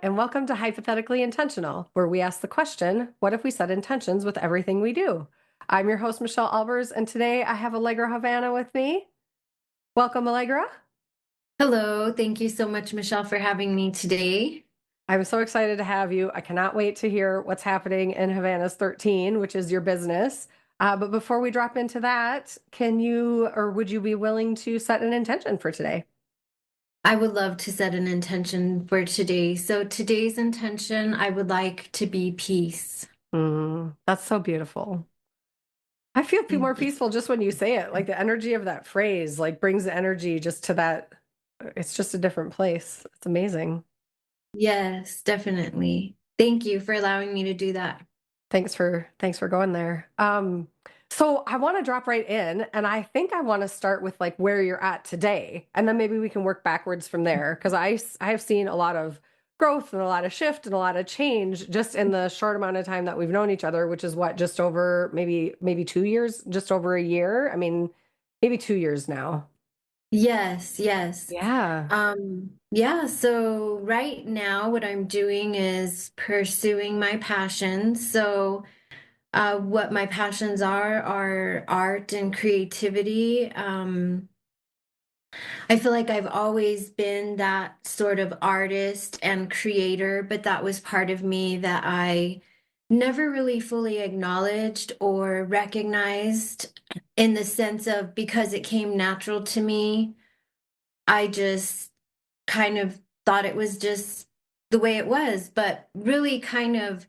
and welcome to Hypothetically Intentional, where we ask the question, what if we set intentions with everything we do? I'm your host, Michelle Albers, and today I have Allegra Havana with me. Welcome, Allegra. Hello, thank you so much, Michelle, for having me today. I'm so excited to have you. I cannot wait to hear what's happening in Havana's 13, which is your business. But before we drop into that, can you or would you be willing to set an intention for today? I would love to set an intention for today. So, today's intention, I would like to be peace. That's so beautiful. I feel more Thank you. peaceful just when you say it. Like the energy of that phrase, like brings the energy just to that. It's just a different place. It's amazing. Yes, definitely. Thank you for allowing me to do that. Thanks for going there. So I want to drop right in, and I think I want to start with like where you're at today, and then maybe we can work backwards from there because I have seen a lot of growth and a lot of shift and a lot of change just in the short amount of time that we've known each other, which is what, just over maybe 2 years, just over a year. I mean, maybe 2 years now. Yes, yes. Yeah. Yeah, so right now what I'm doing is pursuing my passions. So, what my passions are art and creativity. I feel like I've always been that sort of artist and creator, but that was part of me that I never really fully acknowledged or recognized in the sense of because it came natural to me. I just kind of thought it was just the way it was, but really kind of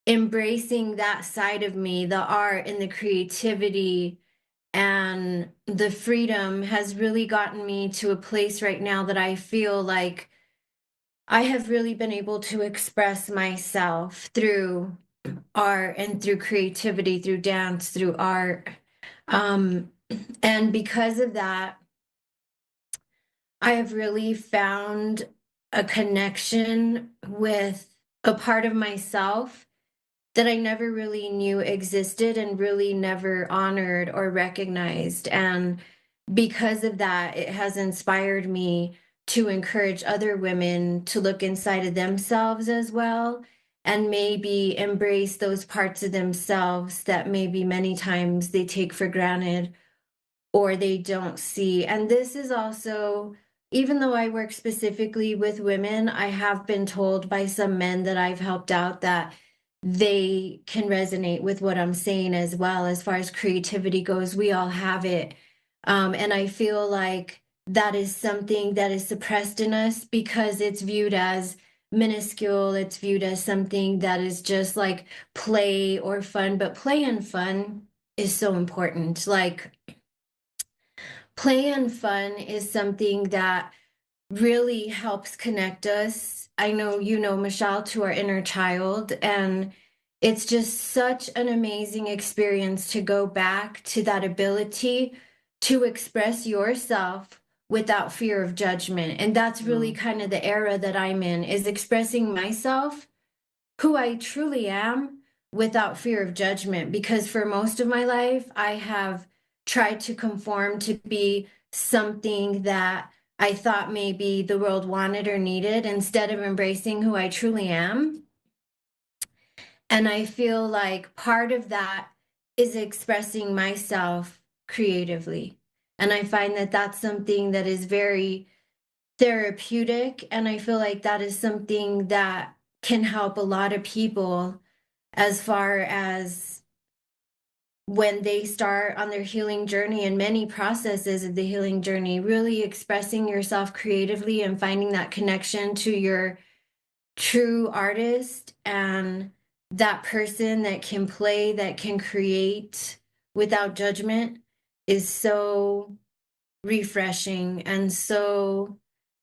embracing that side of me, the art and the creativity and the freedom has really gotten me to a place right now that I feel like I have really been able to express myself through art and through creativity, through dance, through art. Um, and because of that, I have really found a connection with a part of myself that I never really knew existed and really never honored or recognized. And because of that, it has inspired me to encourage other women to look inside of themselves as well and maybe embrace those parts of themselves that maybe many times they take for granted or they don't see. And this is also, even though I work specifically with women, I have been told by some men that I've helped out that they can resonate with what I'm saying as well. As far as creativity goes, we all have it. And I feel like that is something that is suppressed in us because it's viewed as minuscule. It's viewed as something that is just like play or fun, but play and fun is so important. Like, play and fun is something that really helps connect us. I know you know, Michelle, to our inner child. And it's just such an amazing experience to go back to that ability to express yourself without fear of judgment. And that's really Mm. kind of the era that I'm in, is expressing myself, who I truly am, without fear of judgment. Because for most of my life, I have tried to conform to be something that I thought maybe the world wanted or needed instead of embracing who I truly am. And I feel like part of that is expressing myself creatively. And I find that that's something that is very therapeutic. And I feel like that is something that can help a lot of people as far as when they start on their healing journey and many processes of the healing journey, really expressing yourself creatively and finding that connection to your true artist and that person that can play, that can create without judgment is so refreshing and so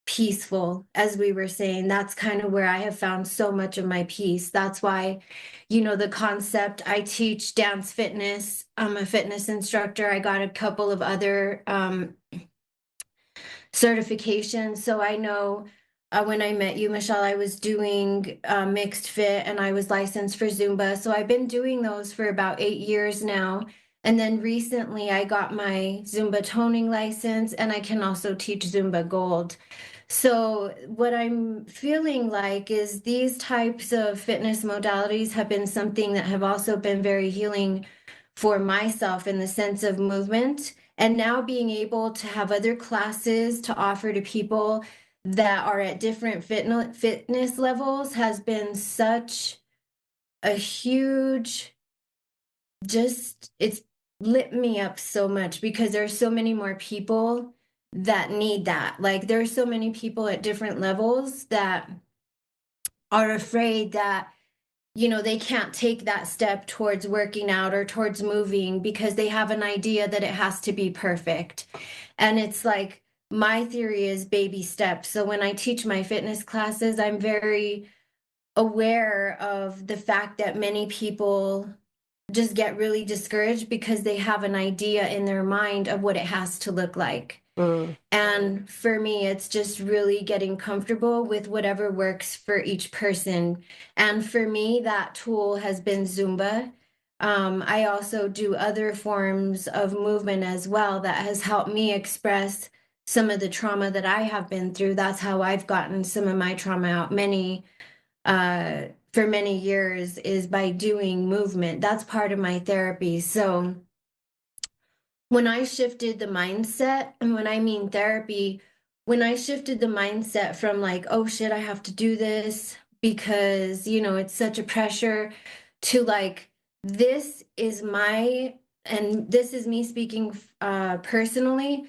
peaceful. As we were saying, that's kind of where I have found so much of my peace. That's why, the concept, I teach dance fitness. I'm a fitness instructor. I got a couple of other certifications. So I know, when I met you, Michelle, I was doing mixed fit and I was licensed for Zumba. So I've been doing those for about 8 years now. And then recently I got my Zumba toning license, and I can also teach Zumba Gold. So, what I'm feeling like is these types of fitness modalities have been something that have also been very healing for myself in the sense of movement. And now being able to have other classes to offer to people that are at different fitness levels has been such a huge, just, it's lit me up so much because there's so many more people that need that. Like there's so many people at different levels that are afraid that, they can't take that step towards working out or towards moving because they have an idea that it has to be perfect. And it's like my theory is baby steps. So when I teach my fitness classes, I'm very aware of the fact that many people just get really discouraged because they have an idea in their mind of what it has to look like. Mm, And for me, it's just really getting comfortable with whatever works for each person. And for me, that tool has been Zumba. I also do other forms of movement as well that has helped me express some of the trauma that I have been through. That's how I've gotten some of my trauma out for many years is by doing movement. That's part of my therapy. So when I shifted the mindset, and when I mean therapy, when I shifted the mindset from like, oh shit, I have to do this because, it's such a pressure to like, this is my, and this is me speaking personally.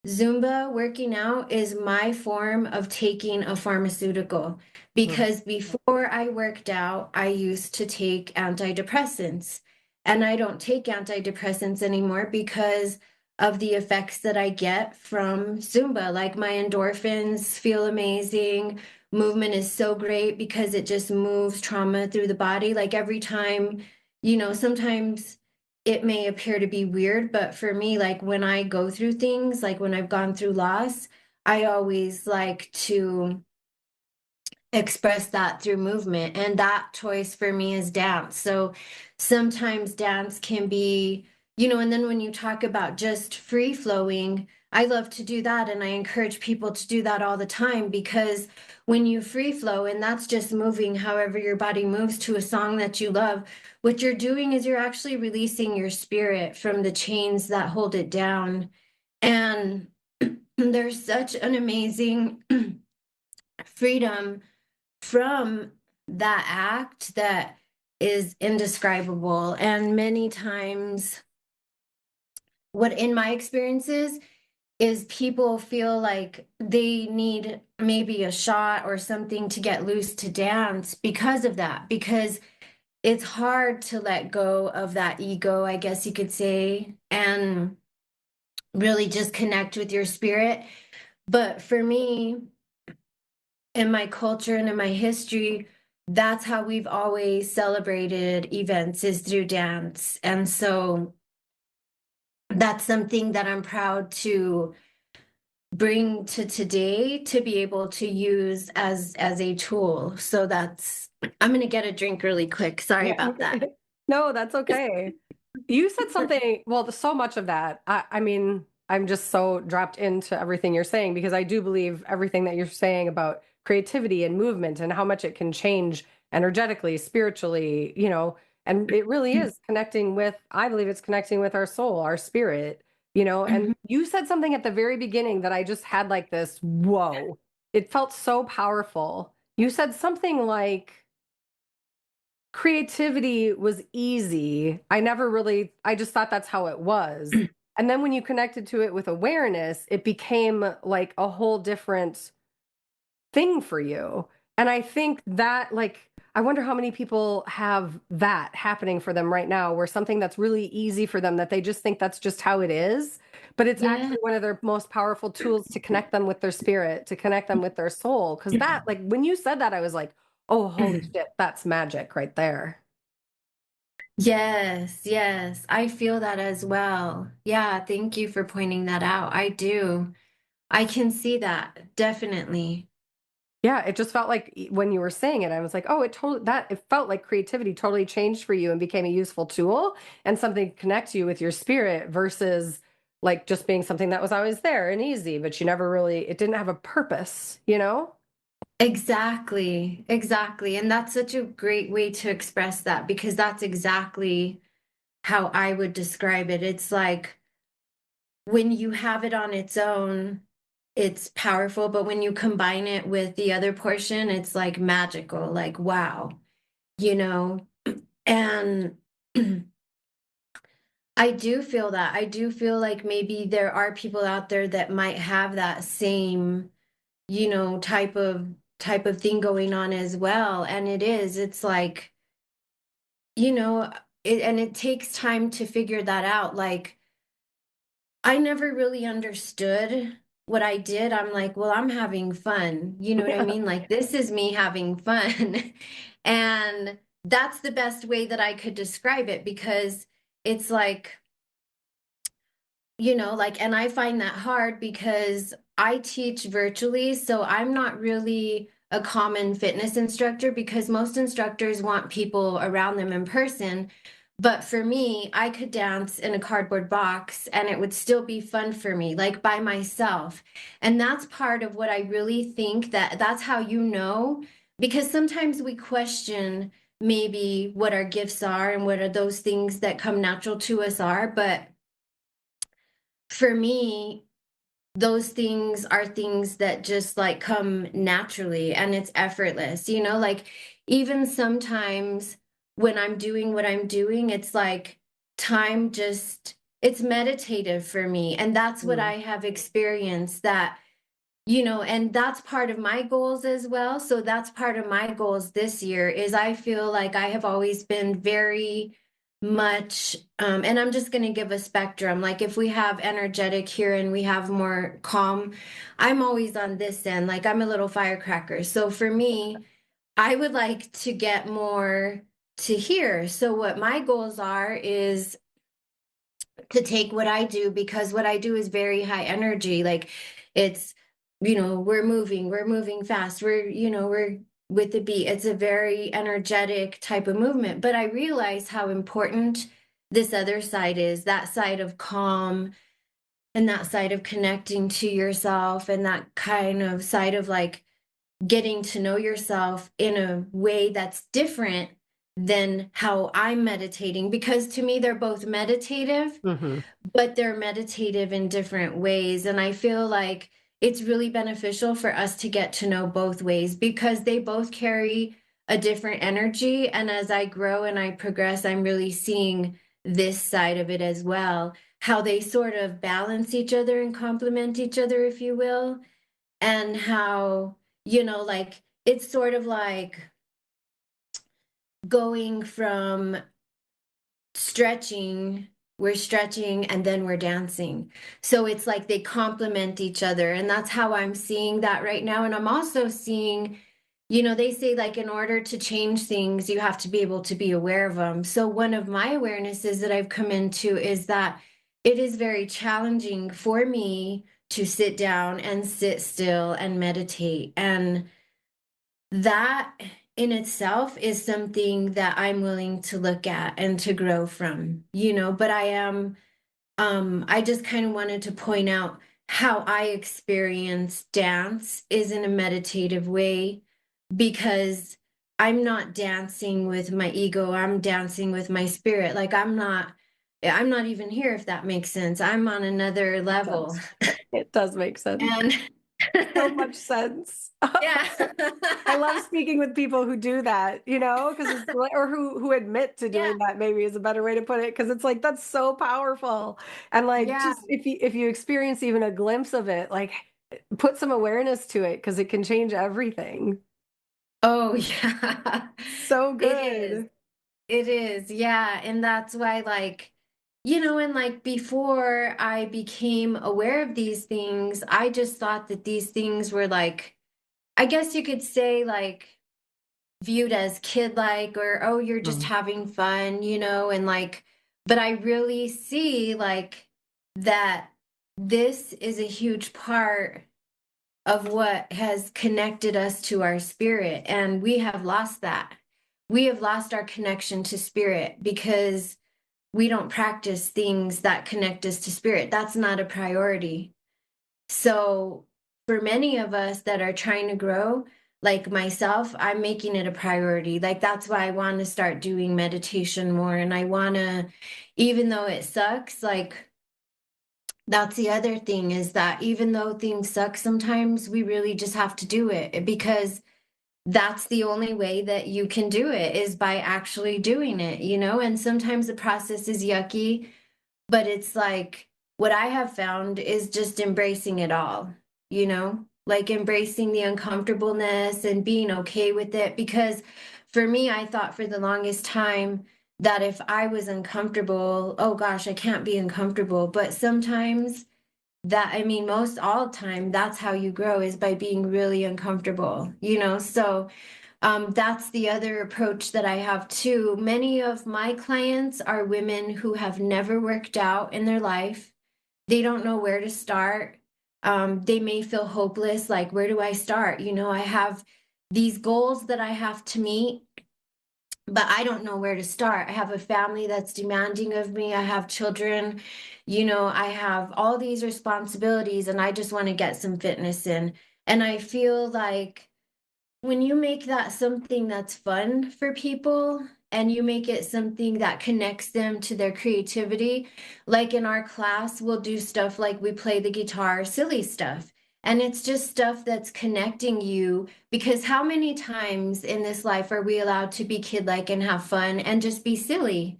Zumba working out is my form of taking a pharmaceutical mm, because before I worked out, I used to take antidepressants. And I don't take antidepressants anymore because of the effects that I get from Zumba. Like my endorphins feel amazing. Movement is so great because it just moves trauma through the body. Like every time, sometimes it may appear to be weird, but for me, like when I go through things, like when I've gone through loss, I always like to express that through movement. And that choice for me is dance. So sometimes dance can be, and then when you talk about just free flowing, I love to do that. And I encourage people to do that all the time because when you free flow, and that's just moving however your body moves to a song that you love, what you're doing is you're actually releasing your spirit from the chains that hold it down. And there's such an amazing freedom from that act that is indescribable. And many times, what in my experiences is people feel like they need maybe a shot or something to get loose to dance because of that, because it's hard to let go of that ego, I guess you could say, and really just connect with your spirit. But for me, in my culture and in my history, that's how we've always celebrated events is through dance. And so that's something that I'm proud to bring to today to be able to use as a tool. So that's I'm gonna get a drink really quick. Sorry yeah. about that. No, that's okay. You said something, well, so much of that. I mean, I'm just so dropped into everything you're saying because I do believe everything that you're saying about creativity and movement and how much it can change energetically, spiritually, and it really is connecting with, I believe it's connecting with our soul, our spirit, and Mhm. you said something at the very beginning that I just had like this, whoa, it felt so powerful. You said something like, creativity was easy. I just thought that's how it was. And then when you connected to it with awareness, it became like a whole different thing for you. And I think that, like, I wonder how many people have that happening for them right now, where something that's really easy for them that they just think that's just how it is. But it's Yeah. actually one of their most powerful tools to connect them with their spirit, to connect them with their soul. Because that, like, when you said that, I was like, oh, holy shit, that's magic right there. Yes, yes. I feel that as well. Yeah, thank you for pointing that out. I do. I can see that, definitely. Yeah, it just felt like when you were saying it, I was like, oh, it felt like creativity totally changed for you and became a useful tool and something to connect you with your spirit versus like just being something that was always there and easy, but you never really, it didn't have a purpose, you know? Exactly, exactly. And that's such a great way to express that because that's exactly how I would describe it. It's like when you have it on its own, it's powerful, but when you combine it with the other portion, it's like magical, like wow, you know? And I do feel that. I do feel like maybe there are people out there that might have that same, type of thing going on as well. And it's like, you know, and it takes time to figure that out. Like I never really understood what I did. I'm like, well, I'm having fun. You know what I Yeah. mean? Like, this is me having fun. And that's the best way that I could describe it because it's like, like, and I find that hard because I teach virtually. So I'm not really a common fitness instructor because most instructors want people around them in person. But for me, I could dance in a cardboard box and it would still be fun for me, like by myself. And that's part of what I really think that's how because sometimes we question maybe what our gifts are and what are those things that come natural to us are. But for me, those things are things that just like come naturally and it's effortless, like even sometimes when I'm doing what I'm doing, it's like time just, it's meditative for me. And that's what Mm. I have experienced and that's part of my goals as well. So that's part of my goals this year is I feel like I have always been very much and I'm just going to give a spectrum. Like if we have energetic here and we have more calm, I'm always on this end. Like I'm a little firecracker. So for me, I would like to get more to here. So what my goals are is to take what I do because what I do is very high energy. Like it's, we're moving fast. We're with the beat. It's a very energetic type of movement. But I realize how important this other side is, that side of calm and that side of connecting to yourself and that kind of side of like getting to know yourself in a way that's different than how I'm meditating because to me they're both meditative Hmm. but they're meditative in different ways. And I feel like it's really beneficial for us to get to know both ways because they both carry a different energy. And as I grow and I progress, I'm really seeing this side of it as well, how they sort of balance each other and complement each other, if you will. And how, like it's sort of like going from stretching, we're stretching and then we're dancing. So it's like they complement each other. And that's how I'm seeing that right now. And I'm also seeing, they say like in order to change things, you have to be able to be aware of them. So one of my awarenesses that I've come into is that it is very challenging for me to sit down and sit still and meditate. And that in itself is something that I'm willing to look at and to grow from, but I just kind of wanted to point out how I experience dance is in a meditative way because I'm not dancing with my ego, I'm dancing with my spirit. Like I'm not even here if that makes sense. I'm on another It level. does. It does make sense. And So much sense. yeah. I love speaking with people who do that, because it's like, or who admit to Yeah. doing that maybe is a better way to put it, because it's like that's so powerful. And like Yeah. just if you experience even a glimpse of it, like put some awareness to it because it can change everything. Oh, yeah. So It is. good. It is. Yeah. And that's why, like, and like before I became aware of these things, I just thought that these things were like, I guess you could say, like, viewed as kid-like or, oh, you're just Mm. having fun, and like, but I really see, like, that this is a huge part of what has connected us to our spirit. And we have lost that. We have lost our connection to spirit because we don't practice things that connect us to spirit. That's not a priority. So, for many of us that are trying to grow, like myself, I'm making it a priority. Like, that's why I want to start doing meditation more. And I want to, even though it sucks, like, that's the other thing is that even though things suck sometimes, we really just have to do it because that's the only way that you can do it is by actually doing it, you know? And sometimes the process is yucky, but it's like what I have found is just embracing it all, you know, like embracing the uncomfortableness and being okay with it. Because for me, I thought for the longest time that if I was uncomfortable, oh gosh, I can't be uncomfortable. But sometimes that, I mean, most all the time, that's how you grow is by being really uncomfortable, you know? So, that's the other approach that I have too. Many of my clients are women who have never worked out in their life. They don't know where to start. They may feel hopeless, like, where do I start? You know, I have these goals that I have to meet, but I don't know where to start. I have a family that's demanding of me. I have children, you know, I have all these responsibilities, and I just want to get some fitness in. And I feel like when you make that something that's fun for people and you make it something that connects them to their creativity, like in our class, we'll do stuff like we play the guitar, silly stuff. And it's just stuff that's connecting you because how many times in this life are we allowed to be kid-like and have fun and just be silly?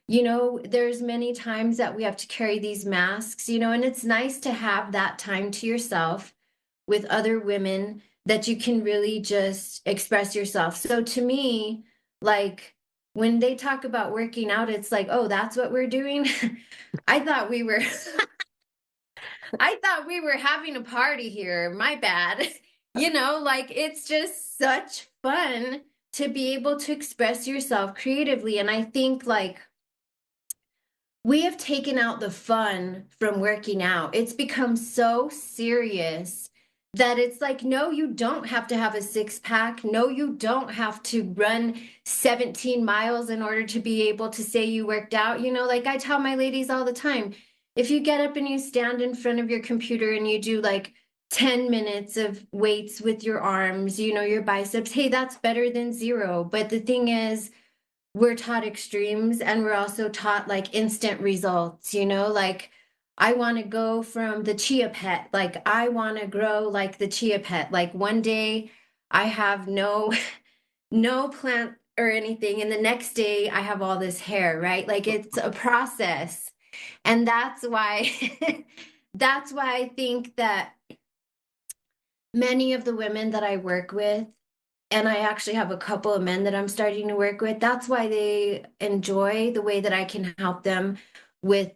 You know, there's many times that we have to carry these masks, you know, and it's nice to have that time to yourself with other women that you can really just express yourself. So to me, like when they talk about working out, it's like, oh, that's what we're doing. I thought we were I thought we were having a party here. My bad. You know, like it's just such fun to be able to express yourself creatively. And I think like we have taken out the fun from working out. It's become so serious that it's like, no, you don't have to have a six pack. No, you don't have to run 17 miles in order to be able to say you worked out. You know, like I tell my ladies all the time, if you get up and you stand in front of your computer and you do like 10 minutes of weights with your arms, you know, your biceps, hey, that's better than zero. But the thing is, we're taught extremes and we're also taught like instant results, you know, like I want to go from the chia pet, like I want to grow like the chia pet. Like one day I have no no plant or anything and the next day I have all this hair, right? Like it's a process. And that's why that's why I think that many of the women that I work with, and I actually have a couple of men that I'm starting to work with. That's why they enjoy the way that I can help them with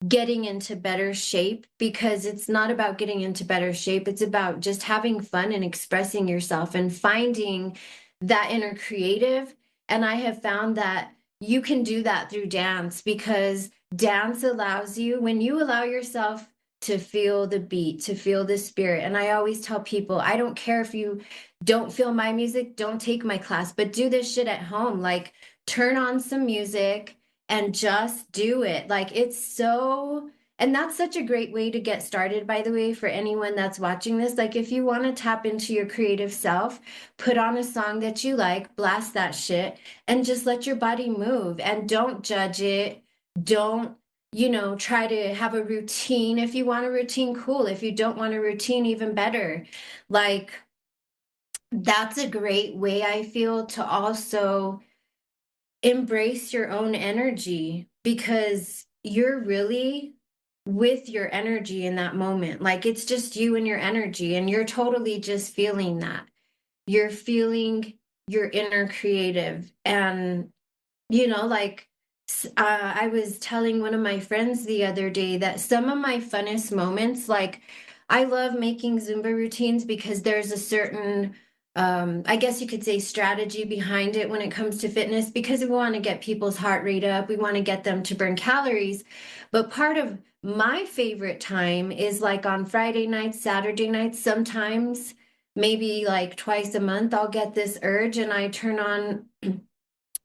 getting into better shape because it's not about getting into better shape. It's about just having fun and expressing yourself and finding that inner creative. And I have found that you can do that through dance because dance allows you, when you allow yourself to feel the beat, to feel the spirit. And I always tell people, I don't care if you don't feel my music, don't take my class, but do this shit at home. Like turn on some music and just do it. Like it's so, and that's such a great way to get started, by the way, for anyone that's watching this. Like if you want to tap into your creative self, put on a song that you like, blast that shit, and just let your body move and don't judge it. Don't, you know, try to have a routine. If you want a routine, cool. If you don't want a routine, even better. Like, that's a great way, I feel, to also embrace your own energy because you're really with your energy in that moment. Like it's just you and your energy, and you're totally just feeling that. You're feeling your inner creative. And, you know, like I was telling one of my friends the other day that some of my funnest moments, like I love making Zumba routines because there's a certain, I guess you could say, strategy behind it when it comes to fitness because we want to get people's heart rate up. We want to get them to burn calories. But part of My favorite time is like on Friday nights, Saturday nights, sometimes maybe like twice a month, I'll get this urge and I turn on.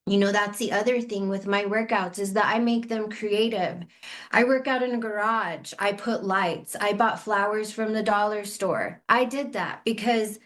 That's the other thing with my workouts is that I make them creative. I work out in a garage. I put lights. I bought flowers from the dollar store. I did that because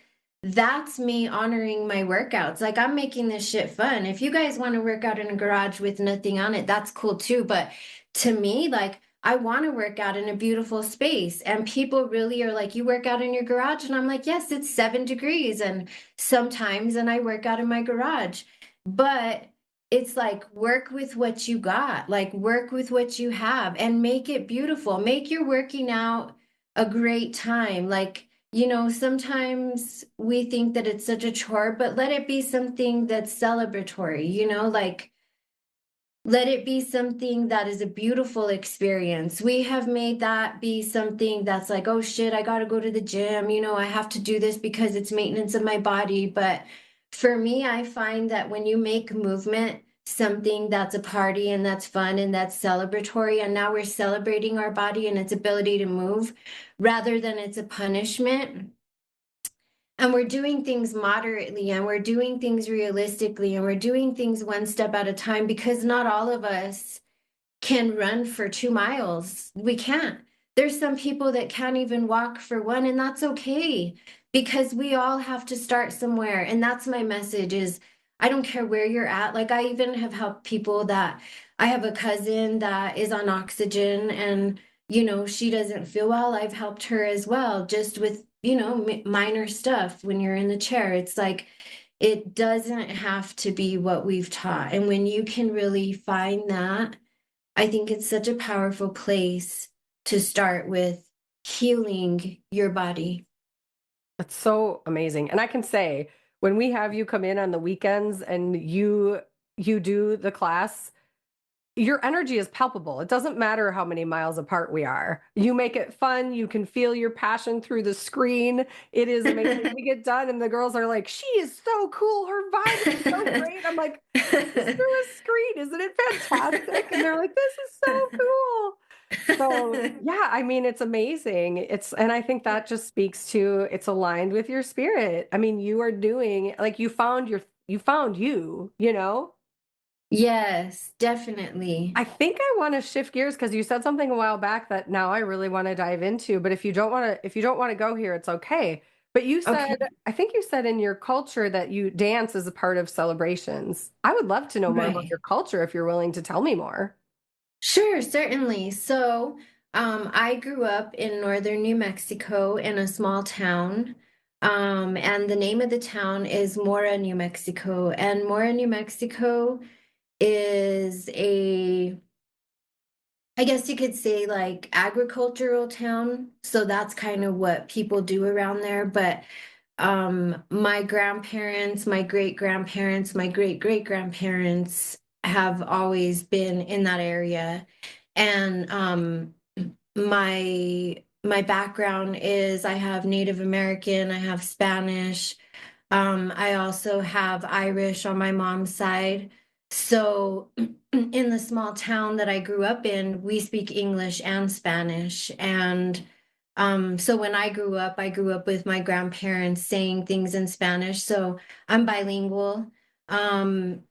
that's me honoring my workouts. Like I'm making this shit fun. If you guys want to work out in a garage with nothing on it, that's cool too. But to me, like I want to work out in a beautiful space. And people really are like, you work out in your garage? And I'm like, yes, it's 7 degrees. And sometimes, and I work out in my garage. But it's like work with what you got, like work with what you have and make it beautiful. Make your working out a great time. Like, sometimes we think that it's such a chore, but let it be something that's celebratory, like let it be something that is a beautiful experience. We have made that be something that's like, oh shit, I got to go to the gym. I have to do this because it's maintenance of my body. But for me, I find that when you make movement something that's a party and that's fun and that's celebratory, and now we're celebrating our body and its ability to move rather than it's a punishment, and we're doing things moderately and we're doing things realistically and we're doing things one step at a time because not all of us can run for 2 miles. We can't. There's some people that can't even walk for one, and that's okay because we all have to start somewhere. And that's my message is I don't care where you're at. Like I even have helped people that I have a cousin that is on oxygen and she doesn't feel well. I've helped her as well, just with, minor stuff when you're in the chair. It's like it doesn't have to be what we've taught. And when you can really find that, I think it's such a powerful place to start with healing your body. That's so amazing. And I can say when we have you come in on the weekends and you do the class, your energy is palpable. It doesn't matter how many miles apart we are. You make it fun. You can feel your passion through the screen. It is amazing. We get done and the girls are like, she is so cool. Her vibe is so great. I'm like, it's through a screen. Isn't it fantastic? And they're like, this is so cool. So yeah, I mean, it's amazing. And I think that just speaks to it's aligned with your spirit. I mean, you are doing like you found you know? Yes, definitely. I think I want to shift gears because you said something a while back that now I really want to dive into, but if you don't want to go here, it's okay. But you said, Okay, I think you said in your culture that you dance as a part of celebrations. I would love to know more about right. your culture if you're willing to tell me more. Sure, certainly. So, I grew up in northern New Mexico in a small town. And the name of the town is Mora, New Mexico. And Mora, New Mexico is I guess you could say like agricultural town. So that's kind of what people do around there. But my grandparents, my great grandparents, my great great grandparents have always been in that area. And my background is I have Native American, I have Spanish, I also have Irish on my mom's side. So in the small town that I grew up in, we speak English and Spanish. And so when I grew up with my grandparents saying things in Spanish. So I'm bilingual. Um,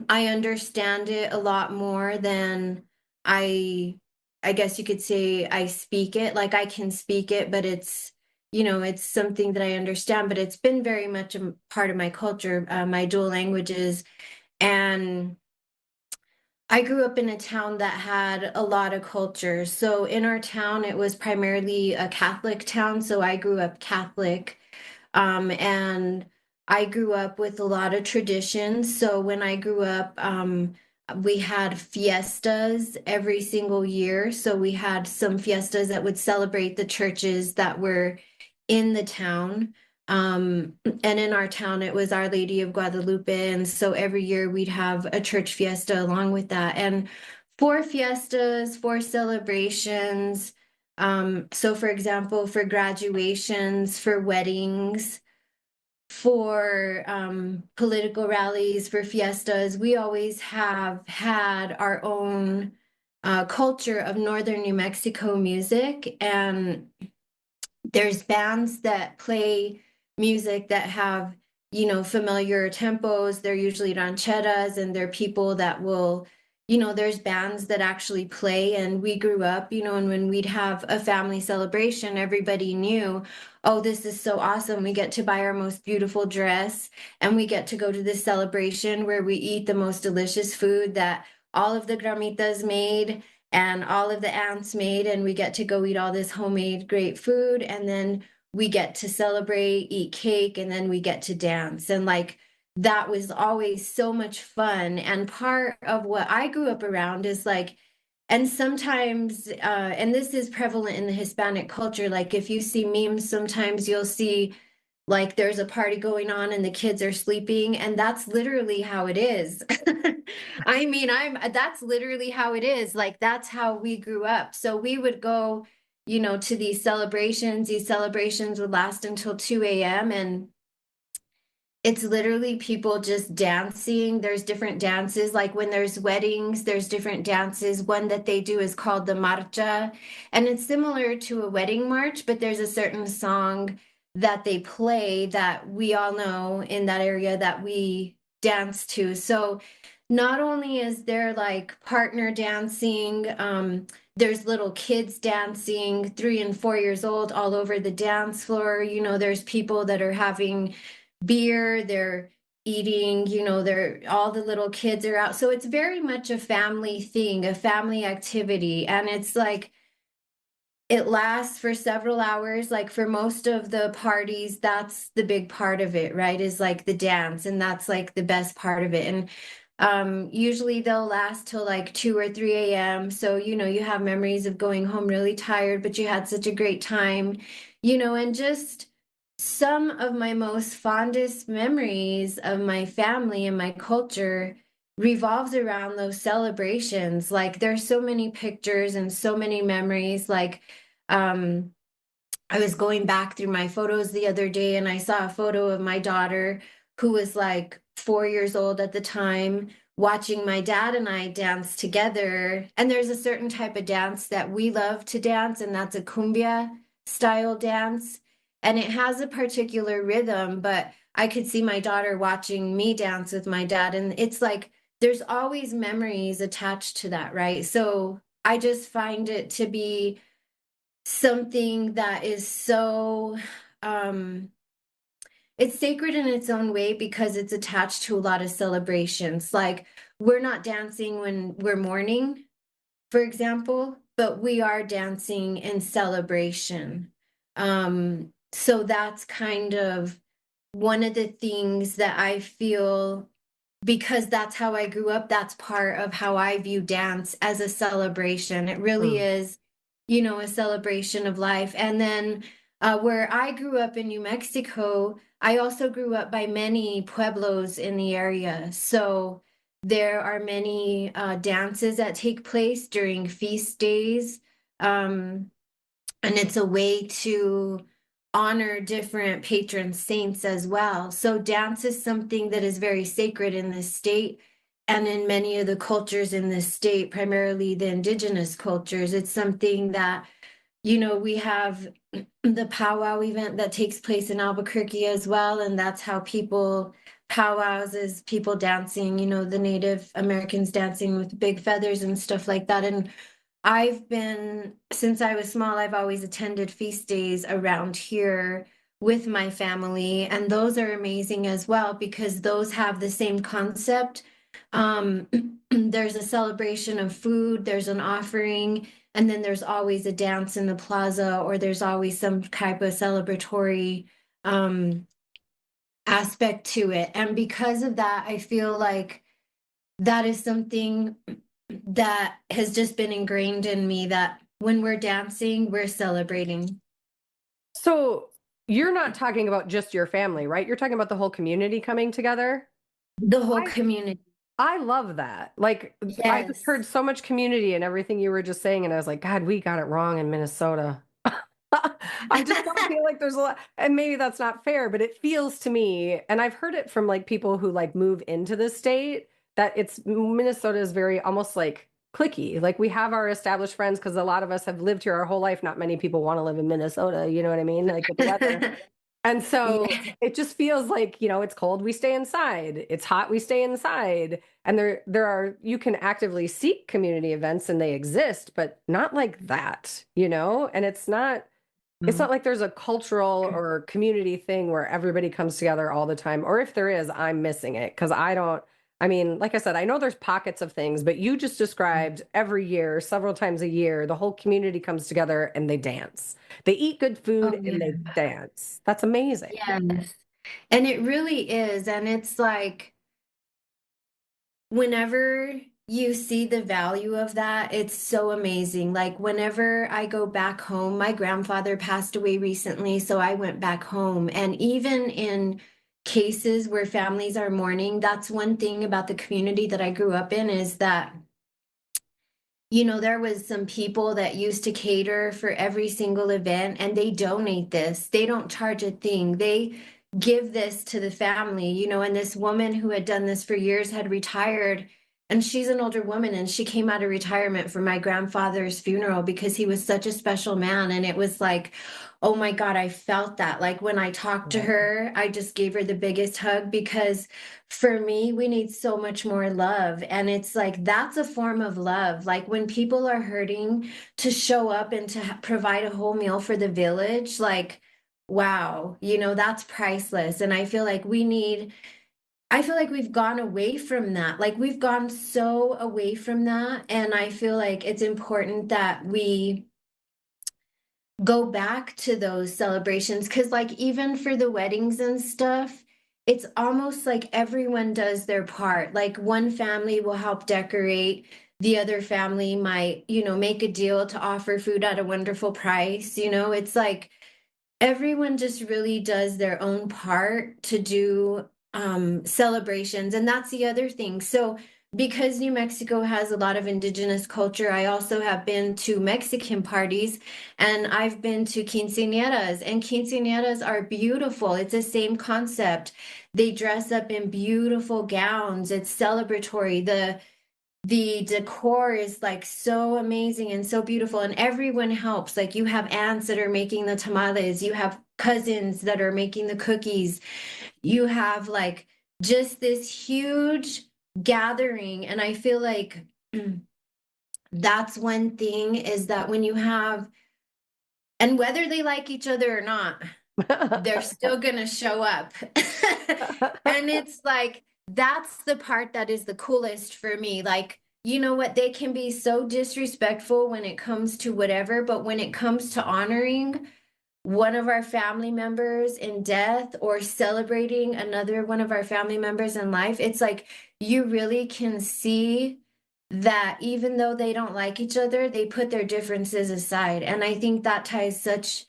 I understand it a lot more than I, I guess you could say I speak it. Like I can speak it, but it's something that I understand, but it's been very much a part of my culture, my dual languages. And I grew up in a town that had a lot of culture. So in our town, it was primarily a Catholic town. So I grew up Catholic. And I grew up with a lot of traditions. So when I grew up, we had fiestas every single year. So we had some fiestas that would celebrate the churches that were in the town. And in our town, it was Our Lady of Guadalupe. And so every year we'd have a church fiesta along with that. And 4 fiestas, 4 celebrations. So for example, for graduations, for weddings, for political rallies, for fiestas, we always have had our own. culture of northern New Mexico music, and there's bands that play music that have, familiar tempos. They're usually rancheras, and they're people that will, there's bands that actually play. And we grew up, and when we'd have a family celebration, everybody knew, oh, this is so awesome. We get to buy our most beautiful dress, and we get to go to this celebration where we eat the most delicious food that all of the gramitas made and all of the aunts made, and we get to go eat all this homemade great food, and then we get to celebrate, eat cake, and then we get to dance. And like that was always so much fun. And part of what I grew up around is like, and sometimes and this is prevalent in the Hispanic culture, like if you see memes, sometimes you'll see like there's a party going on and the kids are sleeping, and that's literally how it is. I mean, I'm that's literally how it is. Like that's how we grew up. So we would go, to these celebrations. These celebrations would last until 2 a.m. and it's literally people just dancing. There's different dances. Like when there's weddings, there's different dances. One that they do is called the marcha, and it's similar to a wedding march, but there's a certain song that they play that we all know in that area that we dance to. So not only is there like partner dancing, there's little kids dancing, 3 and 4 years old, all over the dance floor. There's people that are having beer, they're eating, they're all the little kids are out. So it's very much a family thing, a family activity. And it's like it lasts for several hours. Like for most of the parties, that's the big part of it, right? Is like the dance, and that's like the best part of it. And usually they'll last till like 2 or 3 a.m. So, you have memories of going home really tired, but you had such a great time, and just some of my most fondest memories of my family and my culture revolves around those celebrations. Like there's so many pictures and so many memories. Like um I was going back through my photos the other day and I saw a photo of my daughter who was like 4 years old at the time, watching my dad and I dance together. And there's a certain type of dance that we love to dance, and that's a cumbia style dance. And it has a particular rhythm, but I could see my daughter watching me dance with my dad. And it's like there's always memories attached to that, right? So I just find it to be something that is so um it's sacred in its own way because it's attached to a lot of celebrations. Like we're not dancing when we're mourning, for example, but we are dancing in celebration. So that's kind of one of the things that I feel, because that's how I grew up. That's part of how I view dance, as a celebration. It really Mm. is, a celebration of life. And then where I grew up in New Mexico, I also grew up by many pueblos in the area. So there are many dances that take place during feast days. Um, and it's a way to honor different patron saints as well. So dance is something that is very sacred in this state and in many of the cultures in this state, primarily the indigenous cultures. It's something that, we have the powwow event that takes place in Albuquerque as well, and that's how people powwows is people dancing, the Native Americans dancing with big feathers and stuff like that. And I've been, since I was small, I've always attended feast days around here with my family, and those are amazing as well because those have the same concept. Um, there's a celebration of food, there's an offering, and then there's always a dance in the plaza, or there's always some type of celebratory um, aspect to it. And because of that, I feel like that is something that has just been ingrained in me, that when we're dancing, we're celebrating. So you're not talking about just your family, right? You're talking about the whole community coming together. The whole I community. I love that. Like I just Yes. heard so much community and everything you were just saying, and I was like, God, we got it wrong in Minnesota. I just don't feel like there's a lot, and maybe that's not fair, but it feels to me, and I've heard it from like people who like move into the state, that it's Minnesota is very almost like cliquey. Like we have our established friends because a lot of us have lived here our whole life. Not many people want to live in Minnesota, you know what I mean? Like with the weather. And so Yeah. it just feels like, it's cold, we stay inside. It's hot, we stay inside. And there are you can actively seek community events and they exist, but not like that, And it's not like there's a cultural or community thing where everybody comes together all the time. Or if there is, I'm missing it because I mean, like I said, I know there's pockets of things, but you just described every year, several times a year, the whole community comes together and they dance. They eat good food Oh, and yeah. they dance. That's amazing. Yes. And it really is. And it's like, whenever you see the value of that, it's so amazing. Like, whenever I go back home, my grandfather passed away recently, so I went back home. And even in cases where families are mourning, that's one thing about the community that I grew up in is that there was some people that used to cater for every single event and they donate this. They don't charge a thing. They give this to the family, and this woman who had done this for years had retired, and she's an older woman, and she came out of retirement for my grandfather's funeral because he was such a special man. And it was like, oh my God, I felt that. Like when I talked to Yeah. her, I just gave her the biggest hug because for me, we need so much more love. And it's like, that's a form of love. Like when people are hurting, to show up and to provide a whole meal for the village, like, wow, that's priceless. And I feel like we've gone away from that. Like we've gone so away from that. And I feel like it's important that we go back to those celebrations because like even for the weddings and stuff, it's almost like everyone does their part. Like one family will help decorate, the other family might make a deal to offer food at a wonderful price. It's like everyone just really does their own part to do celebrations. And that's the other thing. So, because New Mexico has a lot of indigenous culture, I also have been to Mexican parties and I've been to quinceañeras, and quinceañeras are beautiful. It's the same concept. They dress up in beautiful gowns, it's celebratory. The decor is like so amazing and so beautiful, and everyone helps. Like you have aunts that are making the tamales, you have cousins that are making the cookies, you have like just this huge gathering. And I feel like that's one thing is that when you have, and whether they like each other or not, they're still going to show up. And it's like, that's the part that is the coolest for me. Like, you know what? They can be so disrespectful when it comes to whatever, but when it comes to honoring one of our family members in death or celebrating another one of our family members in life, it's like you really can see that even though they don't like each other, they put their differences aside. And I think that ties such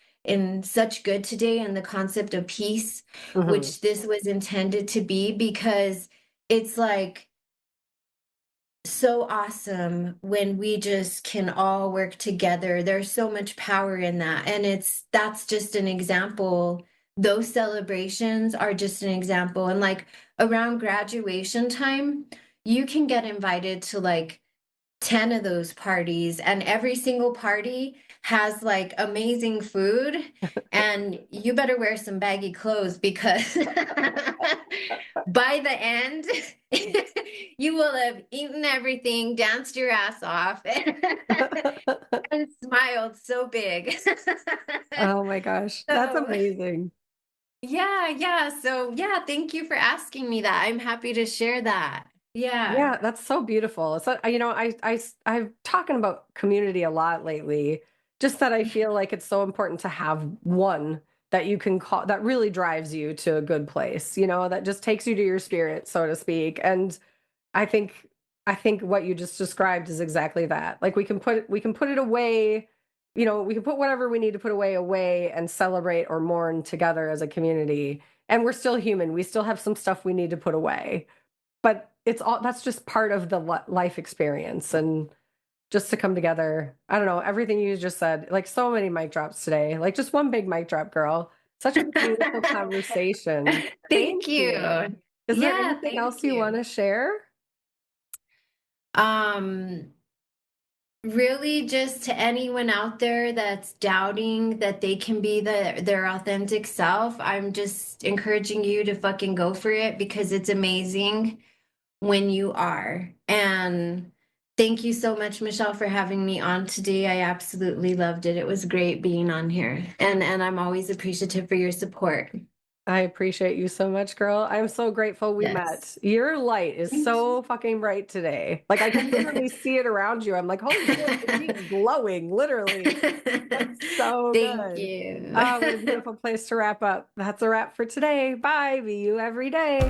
good today in the concept of peace, Mhm. which this was intended to be, because it's like so awesome when we just can all work together. There's so much power in that. And that's just an example. Those celebrations are just an example. And like around graduation time, you can get invited to like 10 of those parties, and every single party has like amazing food, and you better wear some baggy clothes because by the end you will have eaten everything, danced your ass off, and smiled so big. Oh my gosh, that's So amazing. yeah, so yeah, thank you for asking me that. I'm happy to share that. Yeah. Yeah, that's so beautiful. So, I'm talking about community a lot lately, just that I feel like it's so important to have one that you can call that really drives you to a good place, that just takes you to your spirit, so to speak. And I think I think what you just described is exactly that. Like we can put it away, we can put whatever we need to put away and celebrate or mourn together as a community. And we're still human. We still have some stuff we need to put away, but that's just part of the life experience. And just to come together, I don't know, everything you just said, like so many mic drops today, like just one big mic drop, girl. Such a beautiful conversation. Thank Thank you. you. Is there Yeah, anything thank else you want you. to share? Um, Really, just to anyone out there that's doubting that they can be their authentic self, I'm just encouraging you to fucking go for it because it's amazing when you are. And thank you so much, Michelle, for having me on today. I absolutely loved it. It was great being on here. And I'm always appreciative for your support. I appreciate you so much, girl. I'm so grateful we Yes. met. Your light is Thank so fucking bright today. Like I can literally see it around you. I'm like, holy shit, she's glowing, literally. That's so Thank good. you. What a beautiful place to wrap up. That's a wrap for today. Bye. Be you every day.